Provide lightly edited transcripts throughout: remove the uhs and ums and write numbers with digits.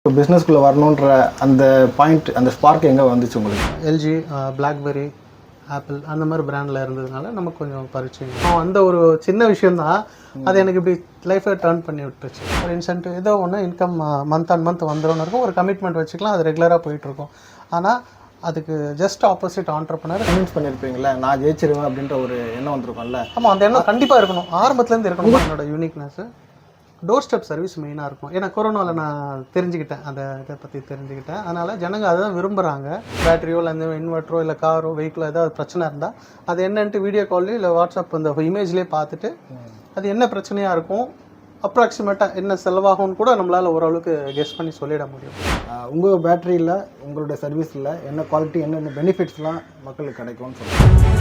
இப்போ பிஸ்னஸ்குள்ளே வரணுன்ற அந்த பாயிண்ட், அந்த ஸ்பார்க் எங்கே வந்துச்சு உங்களுக்கு? எல்ஜி, பிளாக்பெரி, ஆப்பிள் அந்த மாதிரி பிராண்டில் இருந்ததுனால நமக்கு கொஞ்சம் பரிச்சயம். அந்த ஒரு சின்ன விஷயந்தான் அது எனக்கு இப்படி லைஃப்பை டர்ன் பண்ணி விட்டுருச்சு. ஒரு இன்சென்டிவ் ஏதோ ஒன்று இன்கம் மந்த் ஆன் மந்த் வந்துடும் இருக்கும். ஒரு கமிட்மெண்ட் வச்சுக்கலாம், அது ரெகுலராக போயிட்டுருக்கும். ஆனால் அதுக்கு ஜஸ்ட் ஆப்போசிட் ஆண்டர்ப்ரனர் கன்வின்ஸ் பண்ணியிருப்பீங்களா, நான் ஜெயிச்சிருவேன் அப்படின்ற ஒரு எண்ணம் வந்திருக்கும்ல? ஆமாம், அந்த எண்ணம் கண்டிப்பாக இருக்கணும், ஆரம்பத்துலேருந்து இருக்கணும். என்னோட யூனிக்னஸ் டோர் ஸ்டெப் சர்வீஸ் மெயினாக இருக்கும். ஏன்னா கொரோனாவில் நான் தெரிஞ்சுக்கிட்டேன், அந்த இதை பற்றி தெரிஞ்சுக்கிட்டேன். அதனால் ஜனங்க அதை தான் விரும்புகிறாங்க. பேட்டரியோ இல்லை அந்த இன்வெர்ட்டரோ இல்லை காரோ வெஹிக்கிளோ ஏதாவது பிரச்சனை இருந்தால் அது என்னன்ட்டு வீடியோ கால்லையோ இல்லை வாட்ஸ்அப் இந்த இமேஜ்லேயே பார்த்துட்டு அது என்ன பிரச்சனையாக இருக்கும், அப்ராக்சிமேட்டாக என்ன செலவாகும்னு கூட நம்மளால் ஓரளவுக்கு கெஸ் பண்ணி சொல்லிட முடியும். உங்கள் பேட்டரியில் உங்களுடைய சர்வீஸில் என்ன குவாலிட்டி, என்னென்ன பெனிஃபிட்ஸ்லாம் மக்களுக்கு கிடைக்கும்னு சொல்லுங்கள்.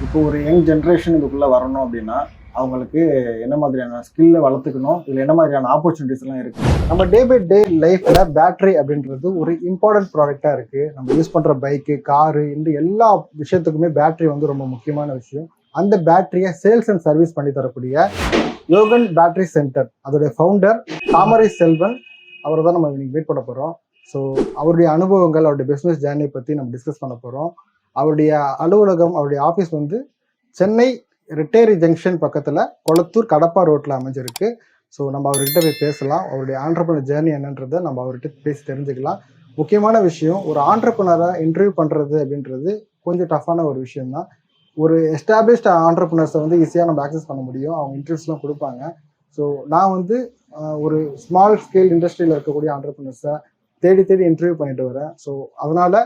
இப்போ ஒரு யங் ஜென்ரேஷன் இதுக்குள்ளே வரணும் அப்படின்னா அவங்களுக்கு என்ன மாதிரியான ஸ்கில்லை வளர்த்துக்கணும், இதில் என்ன மாதிரியான ஆப்பர்ச்சுனிட்டிஸ்லாம் இருக்குது? நம்ம டே பை டே லைஃப்பில் பேட்டரி அப்படின்றது ஒரு இம்பார்ட்டன்ட் ப்ராடக்டாக இருக்குது. நம்ம யூஸ் பண்ணுற பைக்கு, காரு, இந்த எல்லா விஷயத்துக்குமே பேட்டரி வந்து ரொம்ப முக்கியமான விஷயம். அந்த பேட்டரியை சேல்ஸ் அண்ட் சர்வீஸ் பண்ணி தரக்கூடிய யோகன் பேட்டரி சென்டர், அதோடைய ஃபவுண்டர் தாமரை செல்வன், அவரை தான் நம்ம இன்னைக்கு மீட் பண்ண போகிறோம். ஸோ அவருடைய அனுபவங்கள், அவருடைய பிஸ்னஸ் ஜேர்னியை பற்றி நம்ம டிஸ்கஸ் பண்ண போகிறோம். அவருடைய அலுவலகம், அவருடைய ஆஃபீஸ் வந்து சென்னை ரிட்டேரி ஜங்ஷன் பக்கத்தில் கொளத்தூர் கடப்பா ரோட்டில் அமைஞ்சிருக்கு. ஸோ நம்ம அவர்கிட்ட போய் பேசலாம். அவருடைய ஆண்டர்ப்ரனர் ஜேர்னி என்னன்றதை நம்ம அவர்கிட்ட பேசி தெரிஞ்சுக்கலாம். முக்கியமான விஷயம், ஒரு ஆண்டர்ப்ரனரை இன்டர்வியூ பண்ணுறது அப்படின்றது கொஞ்சம் டஃப்பான ஒரு விஷயம்தான். ஒரு எஸ்டாப்ளிஷ்ட் ஆண்டர்ப்ரனர்ஸை வந்து ஈஸியாக நம்ம ஆக்சஸ் பண்ண முடியும், அவங்க இன்டர்வியூஸ்லாம் கொடுப்பாங்க. ஸோ நான் வந்து ஒரு ஸ்மால் ஸ்கேல் இண்டஸ்ட்ரியில் இருக்கக்கூடிய ஆண்டர்ப்ரனர்ஸை தேடி இன்டர்வியூ பண்ணிட்டு வரேன். ஸோ அதனால்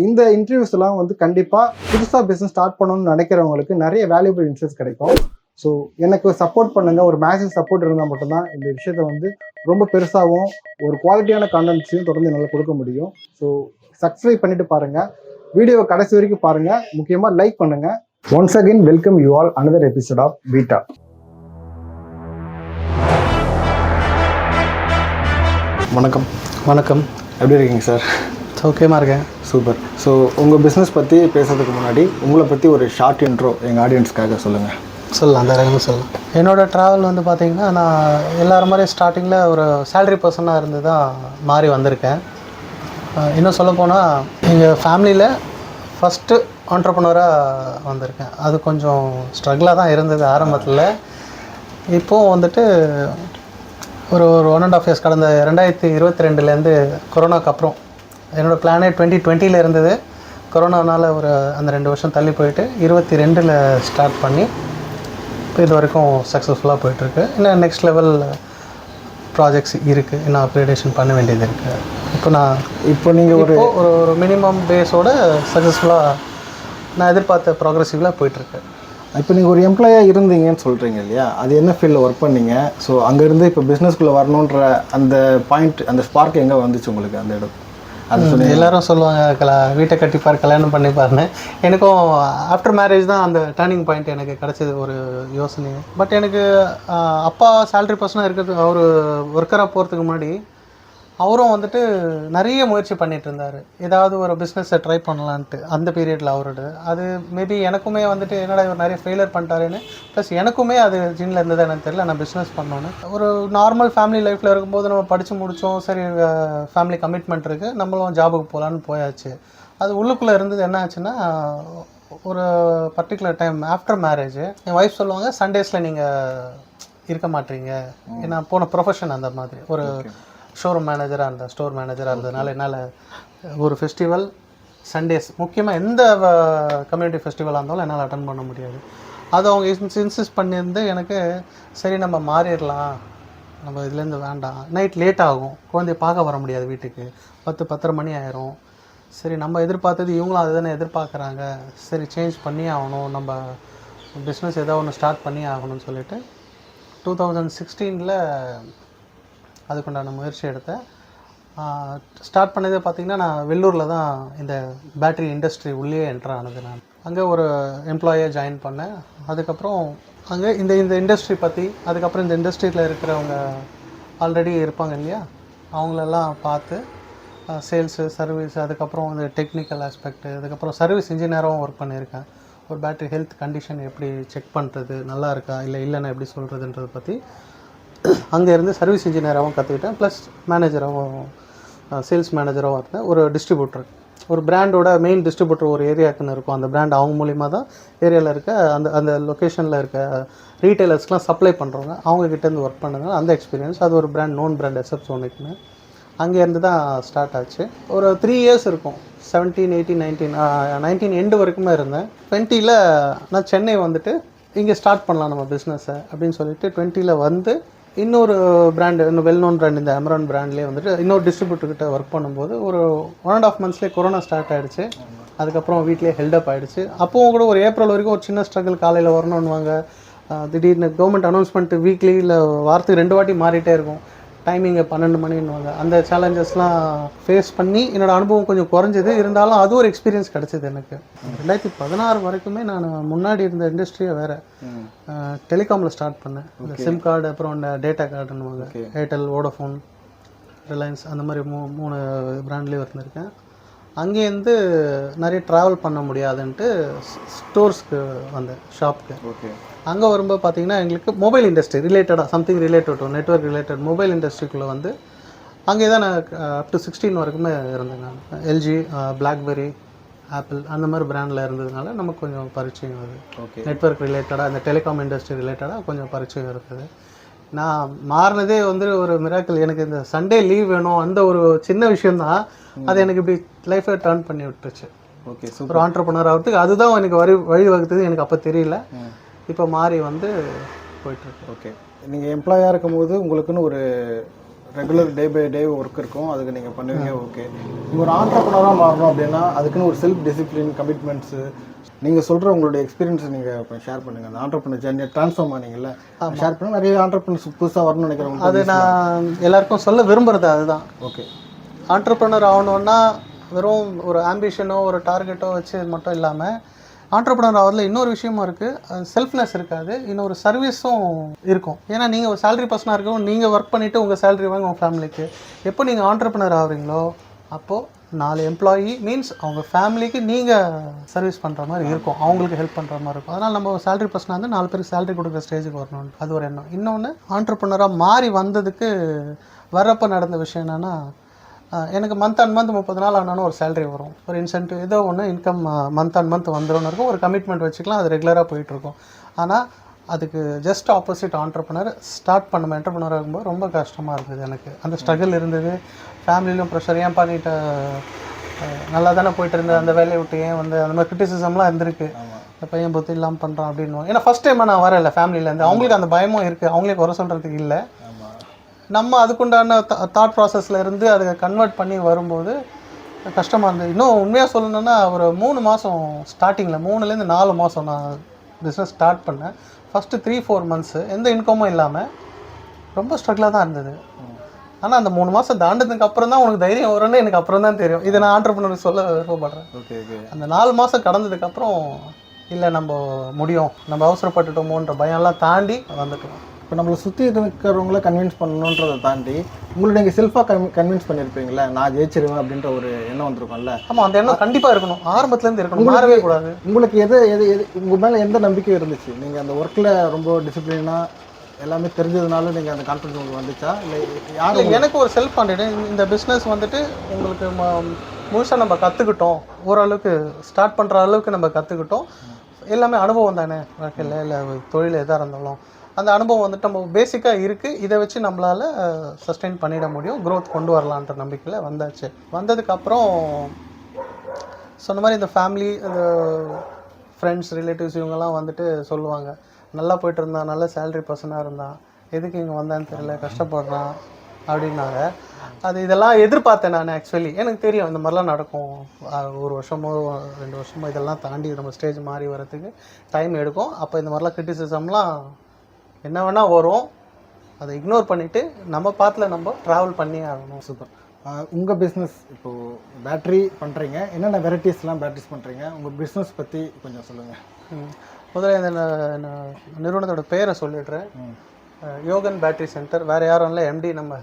இந்த இன்டர்வியூஸ்லாம் வந்து கண்டிப்பாக புதுசாக பிஸ்னஸ் ஸ்டார்ட் பண்ணணும்னு நினைக்கிறவங்களுக்கு நிறைய வேல்யூபிள் இன்சைட்ஸ் கிடைக்கும். ஸோ எனக்கு சப்போர்ட் பண்ணுங்கள். ஒரு மேசிவ் சப்போர்ட் இருந்தால் மட்டும்தான் இந்த விஷயத்தை வந்து ரொம்ப பெருசாகவும் ஒரு குவாலிட்டியான கான்டென்ட்ஸையும் தொடர்ந்து என்னால் கொடுக்க முடியும். ஸோ சப்ஸ்கிரைப் பண்ணிட்டு பாருங்கள், வீடியோவை கடைசி வரைக்கும் பாருங்கள், முக்கியமாக லைக் பண்ணுங்கள். Once again welcome you all another episode of beta. வணக்கம். வணக்கம், எப்படி இருக்கீங்க சார்? ஓகேமா இருக்கேன். சூப்பர். ஸோ உங்கள் பிஸ்னஸ் பற்றி பேசுறதுக்கு முன்னாடி உங்களை பற்றி ஒரு ஷார்ட் இன்ட்ரோ எங்கள் ஆடியன்ஸ்க்காக சொல்லுங்கள். சொல்லலாம், அந்த ரகமாக சொல்லலாம். என்னோடய ட்ராவல் வந்து பார்த்திங்கன்னா, நான் எல்லாரும் மாதிரி ஸ்டார்டிங்கில் ஒரு சேலரி பர்சனாக இருந்து தான் மாறி வந்திருக்கேன். இன்னும் சொல்லப்போனால் எங்கள் ஃபேமிலியில் ஃபஸ்ட்டு ஆண்டர்ப்ரனராக வந்திருக்கேன். அது கொஞ்சம் ஸ்ட்ரகிளாக தான் இருந்தது ஆரம்பத்தில். இப்போது வந்துட்டு ஒரு 1.5 இயர்ஸ் கடந்த 2022 கொரோனாக்கு அப்புறம், என்னோடய பிளானே 2020 இருந்தது. கொரோனானால் அந்த 2 வருஷம் தள்ளி போயிட்டு 2022 ஸ்டார்ட் பண்ணி இப்போ இது வரைக்கும் சக்ஸஸ்ஃபுல்லாக போயிட்டுருக்கு. இன்னும் நெக்ஸ்ட் லெவல் ப்ராஜெக்ட்ஸ் இருக்குது, இன்னும் அப்கிரேடேஷன் பண்ண வேண்டியது இருக்குது. இப்போ நீங்கள் ஒரு மினிமம் பேஸோட சக்ஸஸ்ஃபுல்லாக நான் எதிர்பார்த்த ப்ராக்ரெசிவ்லாக போயிட்டுருக்கு. இப்போ நீங்கள் ஒரு எம்ப்ளாயாக இருந்தீங்கன்னு சொல்கிறீங்க இல்லையா, அது என்ன ஃபீல்டில் ஒர்க் பண்ணீங்க? ஸோ அங்கேருந்து இப்போ பிஸ்னஸ்குள்ளே வரணுன்ற அந்த பாயிண்ட், அந்த ஸ்பார்க் எங்கே வந்துச்சு உங்களுக்கு? அந்த இடம் அது சொன்னீங்க. எல்லோரும் சொல்லுவாங்க வீட்டை கட்டிப்பார், கல்யாணம் பண்ணிப்பார்னு. எனக்கும் ஆஃப்டர் மேரேஜ் தான் அந்த டேர்னிங் பாயிண்ட் எனக்கு கிடச்சிது, ஒரு யோசனை. பட் எனக்கு அப்பா சேலரி பர்சனாக இருக்கிறது, அவர் ஒர்க்கராக போகிறதுக்கு முன்னாடி அவரும் வந்துட்டு நிறைய முயற்சி பண்ணிகிட்டு இருந்தார், ஏதாவது ஒரு பிஸ்னஸை ட்ரை பண்ணலான்ட்டு. அந்த பீரியடில் அவரோட அது மேபி எனக்குமே வந்துட்டு என்னடா இவர் நிறைய ஃபெயிலியர் பண்ணிட்டாருன்னு, ப்ளஸ் எனக்குமே அது ஜீனில் இருந்தது எனக்கு தெரியல. நான் பிஸ்னஸ் பண்ணோன்னு ஒரு நார்மல் ஃபேமிலி லைஃப்பில் இருக்கும்போது நம்ம படித்து முடித்தோம், சரி ஃபேமிலி கமிட்மெண்ட் இருக்குது, நம்மளும் ஜாபுக்கு போகலான்னு போயாச்சு. அது உள்ளுக்குள்ளே இருந்தது. என்ன ஆச்சுன்னா, ஒரு பர்டிகுலர் டைம் ஆஃப்டர் மேரேஜ் என் ஒய்ஃப் சொல்லுவாங்க, சண்டேஸில் நீங்கள் இருக்க மாட்டீங்க. ஏன்னா போன ப்ரொஃபஷன் அந்த மாதிரி ஒரு ஷோரூம் மேனேஜராக இருந்தேன், ஸ்டோர் மேனேஜராக இருந்ததுனால என்னால் ஒரு ஃபெஸ்டிவல் சண்டேஸ், முக்கியமாக எந்த கம்யூனிட்டி ஃபெஸ்டிவலாக இருந்தாலும் என்னால் அட்டன் பண்ண முடியாது. அது அவங்க இன்சிஸ்ட் பண்ணியிருந்து எனக்கு சரி நம்ம மாறிடலாம், நம்ம இதுலேருந்து வேண்டாம், நைட் லேட் ஆகும், குழந்தைய பார்க்க வர முடியாது வீட்டுக்கு, 10-10:30 மணி ஆயிரும். சரி நம்ம எதிர்பார்த்தது இவங்களும் அது தானே எதிர்பார்க்குறாங்க, சரி சேஞ்ச் பண்ணி ஆகணும், நம்ம பிஸ்னஸ் ஏதோ ஒன்று ஸ்டார்ட் பண்ணி ஆகணும்னு சொல்லிட்டு 2016 அதுக்குண்டான முயற்சி எடுத்தேன். ஸ்டார்ட் பண்ணதே பார்த்திங்கன்னா, நான் வெள்ளூரில் தான் இந்த பேட்டரி இண்டஸ்ட்ரி உள்ளே என்ட்ரு ஆனது. நான் அங்கே ஒரு எம்ப்ளாயாக ஜாயின் பண்ணேன். அதுக்கப்புறம் அங்கே இந்த இண்டஸ்ட்ரி பற்றி, அதுக்கப்புறம் இந்த இண்டஸ்ட்ரியில் இருக்கிறவங்க ஆல்ரெடி இருப்பாங்க இல்லையா, அவங்களெல்லாம் பார்த்து சேல்ஸு, சர்வீஸ், அதுக்கப்புறம் இந்த டெக்னிக்கல் ஆஸ்பெக்ட்டு, அதுக்கப்புறம் சர்வீஸ் இன்ஜினியராகவும் ஒர்க் பண்ணியிருக்கேன். ஒரு பேட்டரி ஹெல்த் கண்டிஷன் எப்படி செக் பண்ணுறது, நல்லா இருக்கா இல்லைன்னா எப்படி சொல்கிறதுன்றதை பற்றி அங்கே இருந்து சர்வீஸ் இன்ஜினியராகவும் கற்றுக்கிட்டேன், ப்ளஸ் மேனேஜராகவும் சேல்ஸ் மேனேஜராகவும் இருந்தேன். ஒரு டிஸ்ட்ரிபியூட்டர், ஒரு பிராண்டோட மெயின் டிஸ்ட்ரிபியூட்டர் ஒரு ஏரியாவுக்குன்னு இருக்கும். அந்த பிராண்ட் அவங்க மூலிமா தான் ஏரியாவில் இருக்க அந்த அந்த லொக்கேஷனில் இருக்க ரீட்டைலர்ஸ்க்குலாம் சப்ளை பண்ணுறவங்க அவங்கக்கிட்டேருந்து ஒர்க் பண்ணதுனால அந்த எக்ஸ்பீரியன்ஸ். அது ஒரு பிராண்ட், நோன் பிராண்ட் SF-Sonic. அங்கேருந்து தான் ஸ்டார்ட் ஆச்சு. ஒரு 3 இயர்ஸ் இருக்கும், 17, 18, 19 எண்டு வரைக்குமே இருந்தேன். 20ல் நான் சென்னை வந்துட்டு இங்கே ஸ்டார்ட் பண்ணலாம் நம்ம பிஸ்னஸை அப்படின்னு சொல்லிட்டு 20ல் வந்து இன்னொரு பிராண்டு, இன்னும் வெல் நோன் பிராண்ட், இந்த அமரான் பிராண்ட்லேயே வந்துட்டு இன்னொரு டிஸ்ட்ரிபியூட்டர்கிட்ட ஒர்க் பண்ணும்போது ஒரு 1.5 monthsலேயே கொரோனா ஸ்டார்ட் ஆகிடுச்சு. அதுக்கப்புறம் வீட்டிலே ஹெல்டப் ஆகிடுச்சு. அப்போவும் கூட ஒரு ஏப்ரல் வரைக்கும் ஒரு சின்ன ஸ்ட்ரகிள், காலையில் வரணுன்னுவாங்க, திடீர்னு கவர்மெண்ட் அனௌன்ஸ்மெண்ட் வீக்லி இல்லை வாரத்துக்கு 2 வாட்டி மாறிட்டே இருக்கும், டைமிங்கை 12 மணின்னுவாங்க. அந்த சேலஞ்சஸ்லாம் ஃபேஸ் பண்ணி என்னோடய அனுபவம் கொஞ்சம் குறைஞ்சது. இருந்தாலும் அது ஒரு எக்ஸ்பீரியன்ஸ் கிடச்சிது எனக்கு. 2016 வரைக்குமே நான் முன்னாடி இருந்த இண்டஸ்ட்ரியை வேறு டெலிகாமில் ஸ்டார்ட் பண்ணேன். இந்த சிம் கார்டு, அப்புறம் இந்த டேட்டா கார்டுன்னுவாங்க, ஏர்டெல், வோடஃபோன், ரிலையன்ஸ், அந்த மாதிரி 3 பிராண்ட்லேயும் இருந்திருக்கேன். அங்கேருந்து நிறைய ட்ராவல் பண்ண முடியாதுன்ட்டு ஸ்டோர்ஸ்க்கு வந்தேன், ஷாப்புக்கு. ஓகே. அங்கே வரும்போது பார்த்தீங்கன்னா எங்களுக்கு மொபைல் இண்டஸ்ட்ரி ரிலேட்டடாக, something related to network related mobile இண்டஸ்ட்ரிக்குள்ளே வந்து அங்கே தான் நான் அப் டு 16 வரைக்குமே இருந்தேன். நான் எல்ஜி, பிளாக்பெரி, ஆப்பிள் அந்த மாதிரி பிராண்டில் இருந்ததுனால நமக்கு கொஞ்சம் பரிச்சயம் வருது. ஓகே. நெட்வொர்க் ரிலேட்டடாக, இந்த டெலிகாம் இண்டஸ்ட்ரி ரிலேட்டடாக கொஞ்சம் பரிச்சயம் இருக்குது. நான் மாறினதே வந்து ஒரு மிராக்கிள். எனக்கு இந்த சண்டே லீவ் வேணும், அந்த ஒரு சின்ன விஷயந்தான் அது எனக்கு இப்படி லைஃப்பை டர்ன் பண்ணி விட்டுருச்சு. ஓகே. ஒரு ஆண்டர்ப்ரனர் ஆகிறதுக்கு அதுதான் எனக்கு வழி வகுத்தது. எனக்கு அப்போ தெரியல, இப்போ மாறி வந்து போயிட்டுருக்கு. ஓகே. நீங்கள் எம்ப்ளாயாக இருக்கும்போது உங்களுக்குன்னு ஒரு regular day by day work இருக்கும், அதுக்கு நீங்கள் பண்ணுவீங்க. ஓகே. நீங்கள் ஒரு ஆண்டர்ப்ரனராக மாறணும் அப்படின்னா அதுக்குன்னு ஒரு செல்ஃப் டிசிப்ளின், கமிட்மெண்ட்ஸு, நீங்கள் சொல்கிற உங்களுடைய எக்ஸ்பீரியன்ஸ் நீங்கள் இப்போ ஷேர் பண்ணுங்கள். அந்த ஆண்டர்ப்ரனர் ஜர்னியை ட்ரான்ஸ்ஃபார்ம் ஆனீங்கல்ல, ஷேர் பண்ணுங்கள். நிறைய ஆண்டர்ப்ரனர்ஸ் புதுசாக வரணும்னு நினைக்கிறவங்க அது நான் எல்லாருக்கும் சொல்ல விரும்புகிறது அதுதான். ஓகே. ஆண்டர்ப்ரனர் ஆகணுன்னா வெறும் ஒரு ஆம்பிஷனோ ஒரு டார்கெட்டோ வச்சு மட்டும் இல்லாமல், ஆண்டர்ப்ரனர் ஆகிறதுல இன்னொரு விஷயமும் இருக்குது, செல்ஃப்னஸ் இருக்காது, இன்னொரு சர்வீஸும் இருக்கும். ஏன்னா நீங்கள் ஒரு சேலரி பர்சனாக இருக்கவும் நீங்கள் ஒர்க் பண்ணிவிட்டு உங்கள் சேலரி வாங்க உங்கள் ஃபேமிலிக்கு. எப்போ நீங்கள் ஆண்டர்ப்ரனர் ஆகிறீங்களோ அப்போது 4 எம்ப்ளாயி மீன்ஸ் அவங்க ஃபேமிலிக்கு நீங்கள் சர்வீஸ் பண்ணுற மாதிரி இருக்கும், அவங்களுக்கு ஹெல்ப் பண்ணுற மாதிரி இருக்கும். அதனால் நம்ம சேலரி பர்சனாக வந்து 4 பேருக்கு சேலரி கொடுக்குற ஸ்டேஜுக்கு வரணும், அது ஒரு எண்ணம். இன்னொன்று, ஆண்டர்ப்ரனராக மாறி வந்ததுக்கு வர்றப்போ நடந்த விஷயம் என்னென்னா, எனக்கு மந்த் அண்ட் மந்த் 30 நாள் ஆனாலும் ஒரு சேலரி வரும், ஒரு இன்சென்டிவ் ஏதோ ஒன்று இன்கம் மந்த் அண்ட் மந்த் வந்துடும் இருக்கும், ஒரு கமிட்மெண்ட் வச்சுக்கலாம், அது ரெகுலராக போயிட்டுருக்கும். ஆனால் அதுக்கு ஜஸ்ட் ஆப்போசிட் ஆண்டர்ப்ரனர் ஸ்டார்ட் பண்ண என்டர்ப்ரனர் ஆகும்போது ரொம்ப கஷ்டமாக இருக்குது. எனக்கு அந்த ஸ்ட்ரகிள் இருந்தது, ஃபேமிலியிலும் ப்ரெஷர், ஏன் பண்ணிட்டு நல்லா தானே போயிட்டு இருந்தது, அந்த வேலையை விட்டு ஏன் வந்து அந்த மாதிரி கிரிட்டிசிசம்லாம் இருந்திருக்கு. இந்த பையன் புத்தி இல்லாமல் பண்ணுறான் அப்படின்னு. ஏன்னா ஃபஸ்ட் டைமாக நான் வரல ஃபேமிலியிலேருந்து, அவங்களுக்கு அந்த பயமும் இருக்குது, அவங்களே குறை சொல்கிறதுக்கு இல்லை. நம்ம அதுக்குண்டான தாட் ப்ராசஸில் இருந்து அதை கன்வெர்ட் பண்ணி வரும்போது கஷ்டமாக இருந்தது. இன்னும் உண்மையாக சொல்லணுன்னா ஒரு 3 மாதம் ஸ்டார்டிங்கில் 3லேருந்து 4 மாதம் நான் பிஸ்னஸ் ஸ்டார்ட் பண்ணேன். ஃபஸ்ட்டு 3-4 மந்த்ஸு எந்த இன்கமும் இல்லாமல் ரொம்ப ஸ்ட்ரகிளாக தான் இருந்தது. ஆனால் அந்த 3 மாதம் தாண்டதுக்கு அப்புறம் தான் உனக்கு தைரியம் வரும்னு எனக்கு அப்புறம் தான் தெரியும். இதை நான் ஆண்டர்ப்ரனருக்கு சொல்ல விருப்பப்படுறேன். ஓகே. அந்த 4 மாதம் கடந்ததுக்கப்புறம் இல்லை நம்ம முடியும், நம்ம அவசரப்பட்டுட்டோமோன்ற பயம்லாம் தாண்டி வந்துட்டோம். இப்போ நம்மளை சுற்றி இருக்கிறவங்கள கன்வின்ஸ் பண்ணணுன்றதை தாண்டி உங்களை நீங்கள் செல்ஃபாக கன்வின்ஸ் பண்ணியிருப்பீங்களே, நான் ஜெயிச்சிருவேன் அப்படின்ற ஒரு எண்ணம் வந்திருக்கும்ல. ஆமாம், அந்த எண்ணம் கண்டிப்பாக இருக்கணும், ஆரம்பத்துலேருந்து இருக்கணும், மாறவே கூடாது. உங்களுக்கு எது உங்கள் மேலே எந்த நம்பிக்கை இருந்துச்சு? நீங்கள் அந்த ஒர்க்கில் ரொம்ப டிசிப்ளினாக எல்லாமே தெரிஞ்சதுனால நீங்கள் அந்த கான்ஃபிடன்ஸ் உங்களுக்கு வந்துச்சா, இல்லை யாரும்? எனக்கு ஒரு செல்ஃப் கான்ஃபிடென்ஸ். இந்த பிஸ்னஸ் வந்துட்டு உங்களுக்கு முழுசாக நம்ம கற்றுக்கிட்டோம், ஓரளவுக்கு ஸ்டார்ட் பண்ணுற அளவுக்கு நம்ம கற்றுக்கிட்டோம். எல்லாமே அனுபவம் தானே வாழ்க்கையில், இல்லை தொழில் எதாக இருந்தாலும் அந்த அனுபவம் வந்துட்டு நம்ம பேசிக்காக இருக்குது, இதை வச்சு நம்மளால் சஸ்டெயின் பண்ணிட முடியும், க்ரோத் கொண்டு வரலான்ற நம்பிக்கையில் வந்தாச்சு. வந்ததுக்கப்புறம் சொன்ன மாதிரி இந்த ஃபேமிலி, இந்த ஃப்ரெண்ட்ஸ், ரிலேட்டிவ்ஸ் இவங்கெல்லாம் வந்துட்டு சொல்லுவாங்க, நல்லா போய்ட்டு இருந்தான், நல்ல சேலரி பர்சனாக இருந்தான், எதுக்கு இங்கே வந்தான்னு தெரியல, கஷ்டப்படுறான் அப்படின்னாங்க. இதெல்லாம் எதிர்பார்த்தேன் நான். ஆக்சுவலி எனக்கு தெரியும் இந்த மாதிரிலாம் நடக்கும், 1 வருஷமோ 2 வருஷமோ இதெல்லாம் தாண்டி நம்ம ஸ்டேஜ் மாறி வரதுக்கு டைம் எடுக்கும். அப்போ இந்த மாதிரிலாம் கிரிட்டிசிசம்லாம் என்ன வேணால் வரும், அதை இக்னோர் பண்ணிவிட்டு நம்ம பாத்தில் நம்ம ட்ராவல் பண்ணி ஆகணும். சூப்பர். உங்கள் பிஸ்னஸ் இப்போது பேட்ரி பண்ணுறீங்க, என்னென்ன வெரைட்டிஸ்லாம் பேட்ரிஸ் பண்ணுறீங்க, உங்கள் பிஸ்னஸ் பற்றி கொஞ்சம் சொல்லுங்கள். முதல்ல இந்த நிறுவனத்தோட பேரை சொல்லிடுறேன். யோகன் பேட்ரி சென்டர், வேறு யாரும் இல்லை, MD நம்ம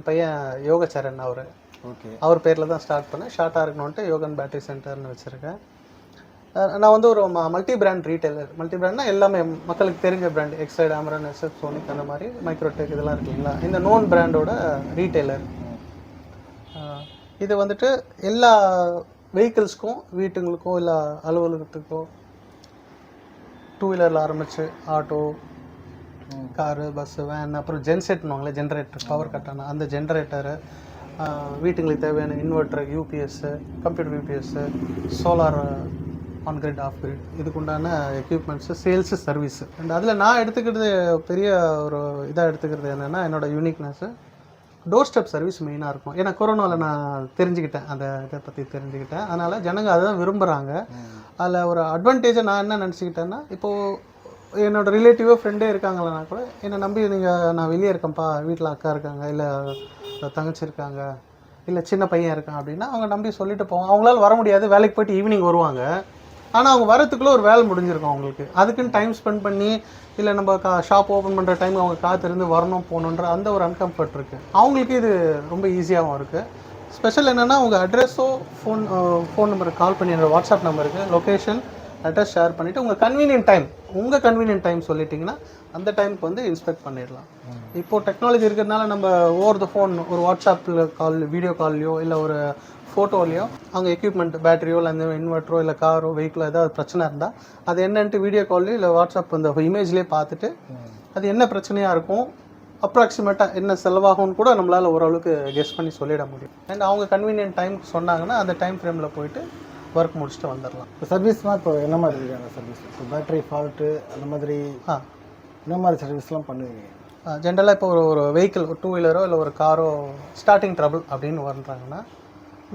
பையன் யோகச்சரண் அவர். ஓகே. அவர் பேரில் தான் ஸ்டார்ட் பண்ணேன், ஷார்ட்டாக இருக்கணுன்ட்டு யோகன் பேட்ரி சென்டர்னு வச்சுருக்கேன். நான் வந்து ஒரு மல்டி பிராண்ட் ரீட்டைலர். மல்டி பிராண்ட்னா எல்லாமே மக்களுக்கு தெரிஞ்ச brand, excite, Amaran, SF, sonic அந்த மாதிரி மைக்ரோடெக் இதெல்லாம் இருக்கு இல்லைங்களா, இந்த நோன் பிராண்டோட ரீட்டைலர். இது வந்துட்டு எல்லா வெஹிக்கிள்ஸ்க்கும், வீட்டுங்களுக்கோ இல்லை அலுவலகத்துக்கோ, டூ வீலரில் ஆரம்பித்து ஆட்டோ, காரு, பஸ்ஸு, வேன், அப்புறம் ஜென்செட்னுவாங்களே ஜென்ரேட்டர், பவர் கட் ஆனால் அந்த ஜென்ரேட்டரு, வீட்டுங்களுக்கு தேவையான inverter, UPS, computer UPS, solar on grid, off grid, இதுக்குண்டான எக்யூப்மெண்ட்ஸு, சேல்ஸு, சர்வீஸு. அண்ட் அதில் நான் எடுத்துக்கிறது பெரிய ஒரு இதாக எடுத்துக்கிறது என்னென்னா, என்னோடய யூனிக்னஸ்ஸு டோர் ஸ்டெப் சர்வீஸ் மெயினாக இருக்கும். ஏன்னா கொரோனாவில் நான் தெரிஞ்சுக்கிட்டேன், அந்த இதை பற்றி தெரிஞ்சுக்கிட்டேன். அதனால் ஜனங்க அதை தான் விரும்புகிறாங்க. அதில் ஒரு அட்வான்டேஜை நான் என்ன நினச்சிக்கிட்டேன்னா, இப்போது என்னோடய ரிலேட்டிவோ ஃப்ரெண்டே இருக்காங்களா கூட என்னை நம்பி நான் வெளியே இருக்கேன்ப்பா, வீட்டில் அக்கா இருக்காங்க, இல்லை தங்கச்சி இருக்காங்க, இல்லை சின்ன பையன் இருக்கான் அப்படின்னா அவங்க நம்பி சொல்லிட்டு போவாங்க. அவங்களால வர முடியாது, வேலைக்கு போய்ட்டு ஈவினிங் வருவாங்க. ஆனால் அவங்க வரத்துக்குள்ளே ஒரு வேலை முடிஞ்சிருக்கும் அவங்களுக்கு. அதுக்குன்னு டைம் ஸ்பெண்ட் பண்ணி, இல்லை நம்ம ஷாப் ஓப்பன் பண்ணுற டைம் அவங்க காத்திருந்து வரணும் போகணுன்ற அந்த ஒரு அன்கம்ஃபர்ட் இருக்குது. அவங்களுக்கு இது ரொம்ப ஈஸியாகவும் இருக்குது. ஸ்பெஷல் என்னென்னா, உங்கள் அட்ரெஸோ ஃபோன் நம்பருக்கு கால் பண்ணி, என்னோடய வாட்ஸ்அப் நம்பருக்கு லொக்கேஷன், அட்ரஸ் ஷேர் பண்ணிவிட்டு உங்கள் கன்வீனியன்ட் டைம் சொல்லிட்டிங்கன்னா அந்த டைமுக்கு வந்து இன்ஸ்பெக்ட் பண்ணிடலாம். இப்போது டெக்னாலஜி இருக்கிறதுனால நம்ம ஓவர் த ஃபோன், ஒரு வாட்ஸ்அப்பில் கால், வீடியோ கால்லையோ இல்லை ஒரு ஃபோட்டோலையோ அவங்க எக்யூப்மெண்ட், பேட்டரியோ இல்லை அந்த இன்வெர்ட்டரோ இல்லை காரோ வெஹிக்கிளோ ஏதாவது பிரச்சனை இருந்தால் அது என்னன்ட்டு வீடியோ கால்லையோ இல்லை வாட்ஸ்அப் அந்த இமேஜ்லேயே பார்த்துட்டு அது என்ன பிரச்சனையாக இருக்கும், அப்ராக்சிமேட்டாக என்ன செலவாகும்னு கூட நம்மளால் ஓரளவுக்கு கெஸ் பண்ணி சொல்லிட முடியும். அண்ட் அவங்க கன்வீனியன்ட் டைமுக்கு சொன்னாங்கன்னா அந்த டைம் ஃப்ரேமில் போயிட்டு ஒர்க் முடிச்சுட்டு வந்துடலாம். இப்போ சர்வீஸ்னால் இப்போ என்ன மாதிரி இருக்காங்க சர்வீஸ்? இப்போ பேட்டரி ஃபால்ட்டு அந்த மாதிரி என்ன மாதிரி சர்வீஸ்லாம் பண்ணுவீங்க? ஜென்ரலாக இப்போ ஒரு வெஹிக்கிள், ஒரு டூ வீலரோ இல்லை ஒரு காரோ ஸ்டார்டிங் ட்ரபிள் அப்படின்னு வர்றாங்கன்னா,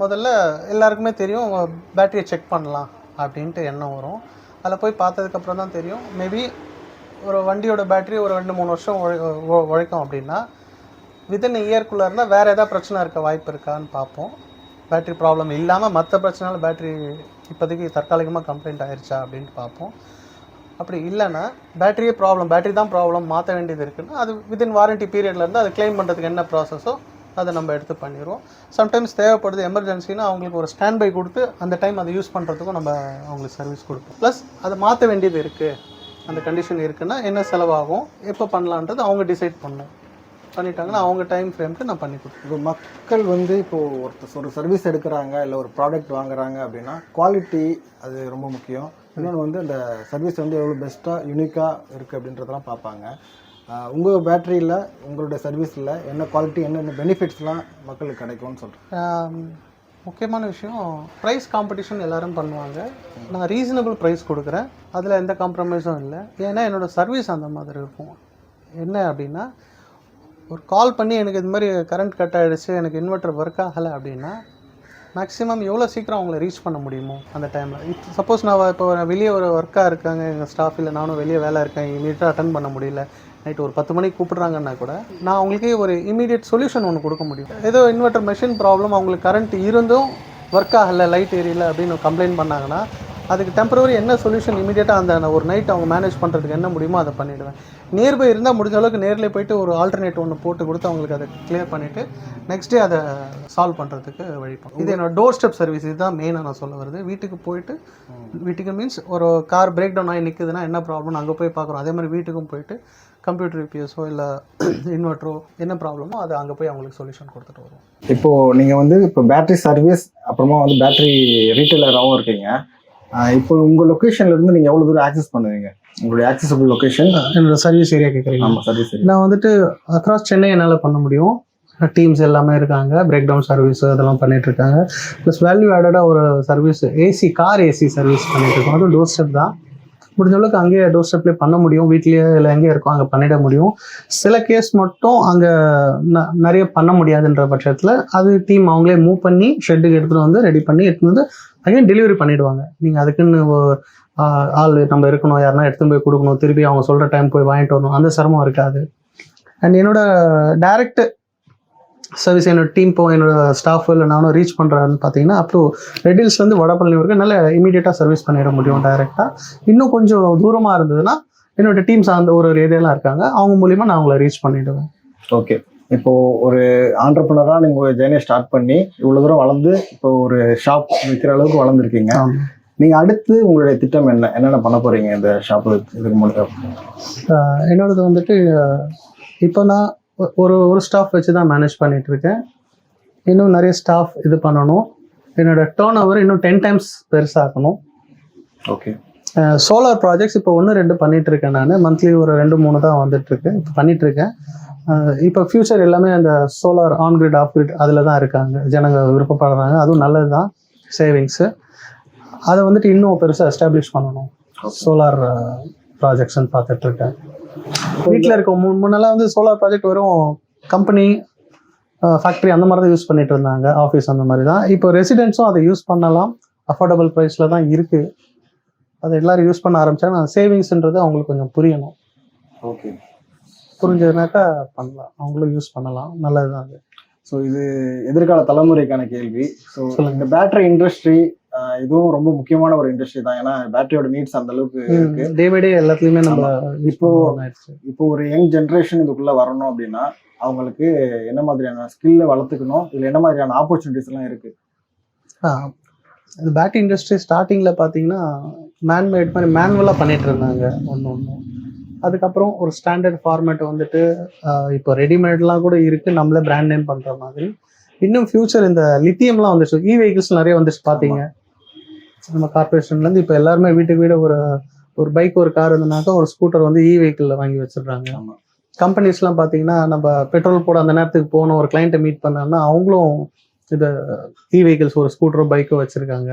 முதல்ல எல்லாருக்குமே தெரியும் பேட்டரியை செக் பண்ணலாம் அப்படின்ட்டு எண்ணம் வரும். அதில் போய் பார்த்ததுக்கப்புறம் தான் தெரியும், மேபி ஒரு வண்டியோட பேட்டரி ஒரு 2-3 வருஷம் உழைக்கும் அப்படின்னா, வித்தின் இயர்க்குள்ளே இருந்தால் வேறு ஏதாவது பிரச்சனை இருக்க வாய்ப்பு இருக்கான்னு பார்ப்போம். பேட்டரி ப்ராப்ளம் இல்லாமல் மற்ற பிரச்சனைனால பேட்டரி இப்போதைக்கு தற்காலிகமாக கம்ப்ளைண்ட் ஆயிடுச்சா அப்படின்ட்டு பார்ப்போம். அப்படி இல்லைன்னா பேட்டரி தான் ப்ராப்ளம், மாற்ற வேண்டியது இருக்குன்னா அது வித்தின் வாரண்டி பீரியட்லேருந்து அதை கிளைம் பண்ணுறதுக்கு என்ன ப்ராசஸோ அதை நம்ம எடுத்து பண்ணிடுவோம். சம்டைம்ஸ் தேவைப்படுது எமர்ஜென்சின்னா அவங்களுக்கு ஒரு ஸ்டாண்ட் பை கொடுத்து அந்த டைம் அதை யூஸ் பண்ணுறதுக்கும் நம்ம அவங்களுக்கு சர்வீஸ் கொடுப்போம். ப்ளஸ் அதை மாற்ற வேண்டியது இருக்குது, அந்த கண்டிஷன் இருக்குன்னா என்ன செலவாகும், எப்போ பண்ணலான்றது அவங்க டிசைட் பண்ணிட்டாங்கன்னா அவங்க டைம் ஃப்ரேம்க்கு நான் பண்ணி கொடுப்பேன். இப்போ மக்கள் வந்து இப்போது ஒரு சர்வீஸ் எடுக்கிறாங்க இல்லை ஒரு ப்ராடக்ட் வாங்குறாங்க அப்படின்னா குவாலிட்டி அது ரொம்ப முக்கியம். இன்னொன்று வந்து அந்த சர்வீஸ் வந்து எவ்வளோ பெஸ்ட்டாக யூனிக்காக இருக்குது அப்படின்றதெல்லாம் பார்ப்பாங்க. உங்கள் பேட்டரியில், உங்களுடைய சர்வீஸில் என்ன குவாலிட்டி, என்னென்ன பெனிஃபிட்ஸ்லாம் மக்களுக்கு கிடைக்கும்னு சொல்கிறேன். முக்கியமான விஷயம், ப்ரைஸ் காம்படிஷன் எல்லோரும் பண்ணுவாங்க. நான் ரீசனபிள் ப்ரைஸ் கொடுக்குறேன், அதில் எந்த காம்ப்ரமைஸும் இல்லை. ஏன்னா என்னோடய சர்வீஸ் அந்த மாதிரி இருக்கும். என்ன அப்படின்னா, ஒரு கால் பண்ணி எனக்கு இது மாதிரி கரண்ட் கட் ஆகிடுச்சு, எனக்கு இன்வெர்ட்டர் ஒர்க் ஆகலை அப்படின்னா மேக்ஸிமம் எவ்வளோ சீக்கிரம் அவங்கள ரீச் பண்ண முடியுமோ அந்த டைமில். சப்போஸ் நான் இப்போ வெளியே ஒரு ஒர்க்காக இருக்காங்க எங்கள் ஸ்டாஃப், இல்லை நானும் வெளியே வேலை இருக்கேன், இமீடியட்டாக அட்டன் பண்ண முடியல, நைட்டு ஒரு 10 மணிக்கு கூப்பிட்றாங்கன்னா கூட நான் அவங்களுக்கு ஒரு இமீடியட் சொல்யூஷன் ஒன்று கொடுக்க முடியும். ஏதோ இன்வெர்ட்டர் மெஷின் ப்ராப்ளம், அவங்களுக்கு கரண்ட் இருந்தும் ஒர்க் ஆகலை, லைட் ஏரியல அப்படின்னு கம்ப்ளைண்ட் பண்ணாங்கன்னா அதுக்கு டெம்பரவரி என்ன சொல்யூஷன் இமீடியட்டாக அந்த ஒரு நைட் அவங்க மேனேஜ் பண்ணுறதுக்கு என்ன முடியுமோ அதை பண்ணிவிடுவேன். நியர்பை இருந்தால் முடிஞ்ச அளவுக்கு நேரில் போய்ட்டு ஒரு ஆல்டர்னேட் ஒன்று போட்டு கொடுத்து அவங்களுக்கு அதை கிளியர் பண்ணிவிட்டு நெக்ஸ்ட் டே அதை சால்வ் பண்ணுறதுக்கு வழிப்போம். இது என்னோட டோர் ஸ்டெப் சர்வீஸ், இதுதான் மெயினாக நான் சொல்ல வருது. வீட்டுக்கு போயிட்டு, வீட்டுக்கு மீன்ஸ் ஒரு கார் பிரேக் டவுன் ஆகி நிற்குதுன்னா என்ன ப்ராப்ளம் அங்கே போய் பார்க்குறோம். அதே மாதிரி வீட்டுக்கும் போயிட்டு கம்ப்யூட்டர் யூபிஎஸோ இல்லை இன்வெர்ட்டரோ என்ன ப்ராப்ளமோ அதை அங்கே போய் அவங்களுக்கு சொல்யூஷன் கொடுத்துட்டு வருவோம். இப்போது நீங்கள் வந்து இப்போ பேட்டரி சர்வீஸ் அப்புறமா வந்து பேட்டரி ரீட்டைலராகவும் இருக்கீங்க. இப்போ உங்கள் லொக்கேஷன்லேருந்து நீங்கள் எவ்வளோ தூரம் ஆக்சஸ் பண்ணுவீங்க? உங்களுடைய ஆக்சஸபிள் லொக்கேஷன் என்னோட சர்வீஸ் ஏரியா கேட்குறீங்க? ஆமாம், சர்வீஸ் ஏரியா. நான் வந்துட்டு அக்ராஸ் சென்னை என்னால் பண்ண முடியும். டீம்ஸ் எல்லாமே இருக்காங்க, பிரேக் டவுன் சர்வீஸ் அதெல்லாம் பண்ணிட்டு இருக்காங்க. ப்ளஸ் வேல்யூ ஆடடாக ஒரு service AC, car AC service பண்ணிட்டு இருக்கோம். அதுவும் டோர் ஸ்டெப் தான். முடிஞ்ச அளவுக்கு அங்கேயே டோர் ஸ்டெப்லேயே பண்ண முடியும், வீட்லேயே இல்லை எங்கேயே இருக்கோம் அங்கே பண்ணிட முடியும். சில கேஸ் மட்டும் அங்கே நிறைய பண்ண முடியாதுன்ற பட்சத்தில் அது டீம் அவங்களே மூவ் பண்ணி ஷெட்டுக்கு எடுத்துகிட்டு வந்து ரெடி பண்ணி எடுத்துகிட்டு வந்து அங்கேயும் டெலிவரி பண்ணிவிடுவாங்க. நீங்கள் அதுக்குன்னு ஆள் நம்ம இருக்கணும், யாருன்னா எடுத்துன்னு போய் கொடுக்கணும், திருப்பி அவங்க சொல்கிற டைம் போய் வாங்கிட்டு வரணும், அந்த சிரமம் இருக்காது. அண்ட் என்னோட டைரக்ட் சர்வீஸ், என்னோட டீம் இப்போ என்னோட ஸ்டாஃப் இல்லை நானும் ரீச் பண்ணுறான்னு பார்த்தீங்கன்னா அப்புறம் ரெட்டில்ஸ்லேருந்து வடபழனி வரைக்கும் நல்ல இமீடியட்டாக சர்வீஸ் பண்ணிட முடியும் டைரெக்டாக. இன்னும் கொஞ்சம் தூரமாக இருந்ததுன்னா என்னோட டீம்ஸ் அந்த ஒரு ஏரியாலாம் இருக்காங்க, அவங்க மூலிமா நான் அவங்கள ரீச் பண்ணிவிடுவேன். ஓகே. இப்போது ஒரு ஆண்டர்ப்ரனராக நீங்கள் ஜேர்னியை ஸ்டார்ட் பண்ணி இவ்வளோ தூரம் வளர்ந்து இப்போ ஒரு ஷாப் விற்கிற அளவுக்கு வளர்ந்துருக்கீங்க. நீங்கள் அடுத்து உங்களுடைய திட்டம் என்னென்ன பண்ண போகிறீங்க இந்த ஷாப்பில் இதுக்கு முடியும்? என்னோடது வந்துட்டு இப்போ நான் ஒரு ஸ்டாஃப் வச்சு தான் மேனேஜ் பண்ணிகிட்ருக்கேன். இன்னும் நிறைய ஸ்டாஃப் இது பண்ணணும். என்னோடய டேர்ன் ஓவர் இன்னும் 10 times பெருசாகணும். ஓகே. சோலார் ப்ராஜெக்ட்ஸ் இப்போ 1-2 பண்ணிகிட்ருக்கேன். நான் மந்த்லி ஒரு 2-3 தான் வந்துட்டுருக்கு இப்போ பண்ணிகிட்ருக்கேன். இப்போ ஃப்யூச்சர் எல்லாமே அந்த solar on grid off grid அதில் தான் இருக்காங்க, ஜனங்க விருப்பப்படுறாங்க. அதுவும் நல்லது தான், சேவிங்ஸு. அதை வந்துட்டு இன்னும் பெருசாக எஸ்டாப்ளிஷ் பண்ணணும். சோலார் ப்ராஜெக்ட்ஸ்ன்னு பார்த்துட்ருக்கேன். வீட்டில் இருக்க முன்னெல்லாம் வந்து சோலார் ப்ராஜெக்ட் வெறும் கம்பெனி, ஃபேக்ட்ரி அந்த மாதிரி தான் யூஸ் பண்ணிட்டு இருந்தாங்க, ஆஃபீஸ் அந்த மாதிரி தான். இப்போ ரெசிடென்ட்ஸும் அதை யூஸ் பண்ணலாம், அஃபோர்டபுள் ப்ரைஸில் தான் இருக்குது. அதை எல்லோரும் யூஸ் பண்ண ஆரம்பித்தாங்க. நான் சேவிங்ஸ்ன்றது அவங்களுக்கு கொஞ்சம் புரியணும். ஓகே, புரிஞ்சதுனாக்கா பண்ணலாம், அவங்களும் யூஸ் பண்ணலாம், நல்லது தான் அது. ஸோ இது எதிர்கால தலைமுறைக்கான கேள்வி. ஸோ இந்த பேட்டரி இண்டஸ்ட்ரி இதுவும் ரொம்ப முக்கியமான ஒரு இண்டஸ்ட்ரி தான். ஏன்னா பேட்டரியோட நீட்ஸ் அந்த அளவுக்கு இருக்கு. டே பை டே எல்லாத்துலேயுமே நம்ம இப்போ ஒரு யங் ஜென்ரேஷன் இதுக்குள்ளே வரணும் அப்படின்னா அவங்களுக்கு என்ன மாதிரியான ஸ்கில்லை வளர்த்துக்கணும், இதில் என்ன மாதிரியான ஆப்பர்ச்சுனிட்டிஸ் எல்லாம் இருக்கு? இந்த பேட்டரி இண்டஸ்ட்ரி ஸ்டார்டிங்கில் பார்த்தீங்கன்னா மேன்மேட் மாதிரி மேனுவலாக பண்ணிட்டு இருந்தாங்க ஒன்று. அதுக்கப்புறம் ஒரு ஸ்டாண்டர்ட் ஃபார்மேட் வந்துட்டு இப்போ ரெடிமேட்லாம் கூட இருக்குது, நம்மளே பிராண்ட் நேம் பண்ணுற மாதிரி. இன்னும் ஃபியூச்சர் இந்த லித்தியம்லாம் வந்துச்சு, வெஹிக்கிள்ஸ் நிறைய வந்துச்சு பார்த்தீங்க நம்ம கார்பரேஷன்லேருந்து. இப்போ எல்லாருமே வீட்டுக்கு வீடு ஒரு பைக் ஒரு கார் இருந்ததுனாக்கா ஒரு ஸ்கூட்டர் வந்து வெஹிக்கிளில் வாங்கி வச்சிடுறாங்க. கம்பெனிஸ்லாம் பார்த்தீங்கன்னா நம்ம பெட்ரோல் போட அந்த நேரத்துக்கு போகணும், ஒரு கிளைண்ட்டை மீட் பண்ணோம்னா அவங்களும் இது வெஹிக்கிள்ஸ் ஒரு ஸ்கூட்டரோ பைக்கோ வச்சுருக்காங்க.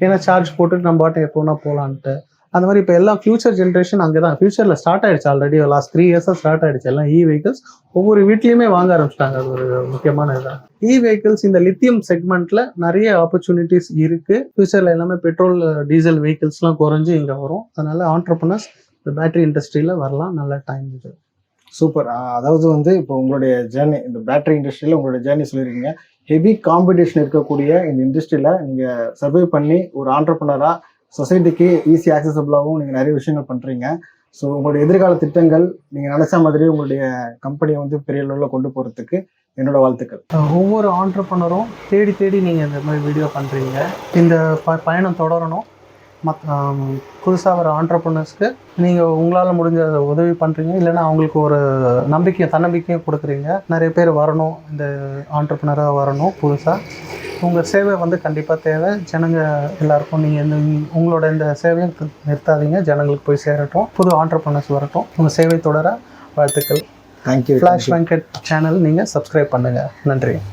ஏன்னா சார்ஜ் போட்டுட்டு நம்ம பாட்டை எப்போனா போகலான்ட்டு. அந்த மாதிரி இப்போ எல்லாம் ஃபியூச்சர் ஜென்ரேஷன் அங்கே தான், ஃபியூச்சரில் ஸ்டார்ட் ஆகிடுச்சு ஆல்ரெடி. லாஸ்ட் 3 years ஸ்டார்ட் ஆகிடுச்சு. எல்லாம் வெஹிக்கிள்ஸ் ஒவ்வொரு வீட்லேயுமே வாங்க ஆரம்பிச்சிட்டாங்க. அது ஒரு முக்கியமான இதுதான். வெஹிக்கிள்ஸ் இந்த லித்தியம் செக்மெண்ட்டில் நிறைய ஆப்பர்ச்சுனிட்டிஸ் இருக்குது. ஃபியூச்சரில் எல்லாமே பெட்ரோல் டீசல் வெஹிக்கிள்ஸ்லாம் குறைஞ்சி இங்கே வரும். அதனால் ஆண்டர்ப்ரனர்ஸ் இந்த பேட்டரி இண்டஸ்ட்ரியில் வரலாம், நல்ல டைம் இது. சூப்பர். அதாவது வந்து இப்போ உங்களுடைய ஜேர்னி, இந்த பேட்டரி இண்டஸ்ட்ரியில் உங்களுடைய ஜேர்னி சொல்லியிருக்கீங்க. ஹெவி காம்படிஷன் இருக்கக்கூடிய இந்த இண்டஸ்ட்ரியில் நீங்கள் சர்வை பண்ணி ஒரு ஆண்டர்ப்ரனராக சொசைட்டிக்கு ஈஸி ஆக்சசபிளாகவும் நீங்கள் நிறைய விஷயங்கள் பண்ணுறீங்க. ஸோ உங்களுடைய எதிர்கால திட்டங்கள் நீங்கள் நினச்ச மாதிரி உங்களுடைய கம்பெனியை வந்து பெரிய லெவலில் கொண்டு போகிறதுக்கு என்னோட வாழ்த்துக்கள். ஒவ்வொரு ஆண்டர்ப்ரனரும் தேடி நீங்கள் இந்த மாதிரி வீடியோ பண்ணுறீங்க. இந்த பயணம் தொடரணும். புதுசாக வர ஆண்டர்ப்ரனர்ஸ்க்கு நீங்கள் உங்களால் முடிஞ்ச உதவி பண்ணுறீங்க, இல்லைன்னா அவங்களுக்கு ஒரு தன்னம்பிக்கையும் கொடுக்குறீங்க. நிறைய பேர் வரணும், இந்த ஆண்டர்ப்ரனராக வரணும். புதுசாக உங்கள் சேவை வந்து கண்டிப்பாக தேவை. ஜனங்க எல்லாருக்கும் நீங்கள் உங்களோட இந்த சேவையை நிறுத்தாதீங்க, ஜனங்களுக்கு போய் சேரட்டும், புது ஆண்டர்ப்ரனர்ஸ் வரட்டும். உங்கள் சேவை தொடர வாழ்த்துக்கள். தேங்க்யூ. ஃப்ளாஷ் வெங்கட் சேனல் நீங்கள் சப்ஸ்கிரைப் பண்ணுங்கள். நன்றி.